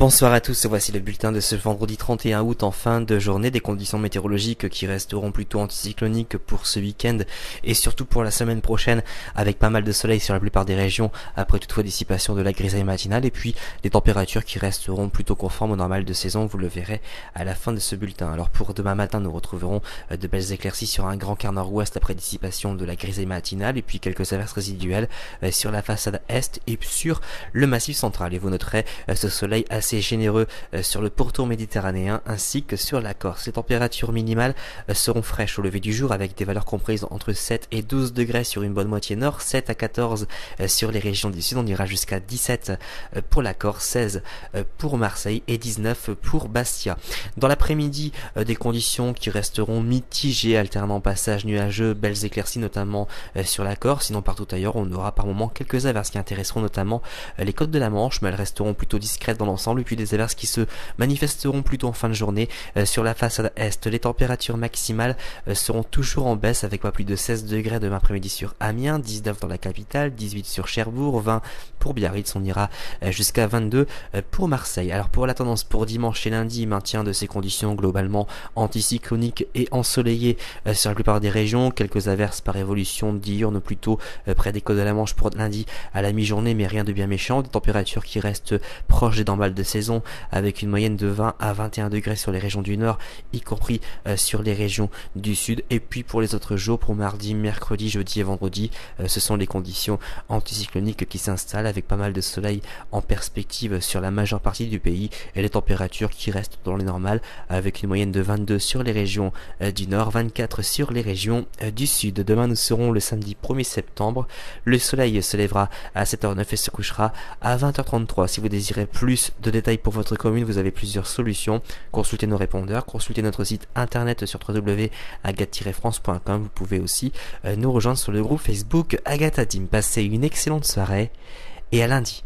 Bonsoir à tous, voici le bulletin de ce vendredi 31 août en fin de journée. Des conditions météorologiques qui resteront plutôt anticycloniques pour ce week-end et surtout pour la semaine prochaine, avec pas mal de soleil sur la plupart des régions, après toutefois dissipation de la grisaille matinale, et puis des températures qui resteront plutôt conformes au normal de saison, vous le verrez à la fin de ce bulletin. Alors pour demain matin, nous retrouverons de belles éclaircies sur un grand quart nord-ouest après dissipation de la grisaille matinale, et puis quelques averses résiduelles sur la façade est et sur le massif central. Et vous noterez ce soleil assez généreux sur le pourtour méditerranéen ainsi que sur la Corse. Les températures minimales seront fraîches au lever du jour avec des valeurs comprises entre 7 et 12 degrés sur une bonne moitié nord, 7 à 14 sur les régions du sud, on ira jusqu'à 17 pour la Corse, 16 pour Marseille et 19 pour Bastia. Dans l'après-midi, des conditions qui resteront mitigées, alternant passage nuageux, belles éclaircies notamment sur la Corse, sinon partout ailleurs on aura par moments quelques averses qui intéresseront notamment les côtes de la Manche, mais elles resteront plutôt discrètes dans l'ensemble, et puis des averses qui se manifesteront plutôt en fin de journée sur la façade est. Les températures maximales seront toujours en baisse avec pas plus de 16 degrés demain après-midi sur Amiens, 19 dans la capitale, 18 sur Cherbourg, 20 pour Biarritz, on ira jusqu'à 22 pour Marseille. Alors pour la tendance pour dimanche et lundi, maintien de ces conditions globalement anticycloniques et ensoleillées sur la plupart des régions, quelques averses par évolution diurne plutôt près des côtes de la Manche pour lundi à la mi-journée, mais rien de bien méchant, des températures qui restent proches des normales de saison avec une moyenne de 20 à 21 degrés sur les régions du nord, y compris sur les régions du sud. Et puis pour les autres jours, pour mardi, mercredi, jeudi et vendredi, ce sont les conditions anticycloniques qui s'installent avec pas mal de soleil en perspective sur la majeure partie du pays et les températures qui restent dans les normales avec une moyenne de 22 sur les régions du nord, 24 sur les régions du sud. Demain nous serons le samedi 1er septembre, le soleil se lèvera à 7h09 et se couchera à 20h33. Si vous désirez plus de détails pour votre commune, vous avez plusieurs solutions. Consultez nos répondeurs, consultez notre site internet sur www.agathe-france.com. Vous pouvez aussi nous rejoindre sur le groupe Facebook Agatha Team. Passez une excellente soirée et à lundi.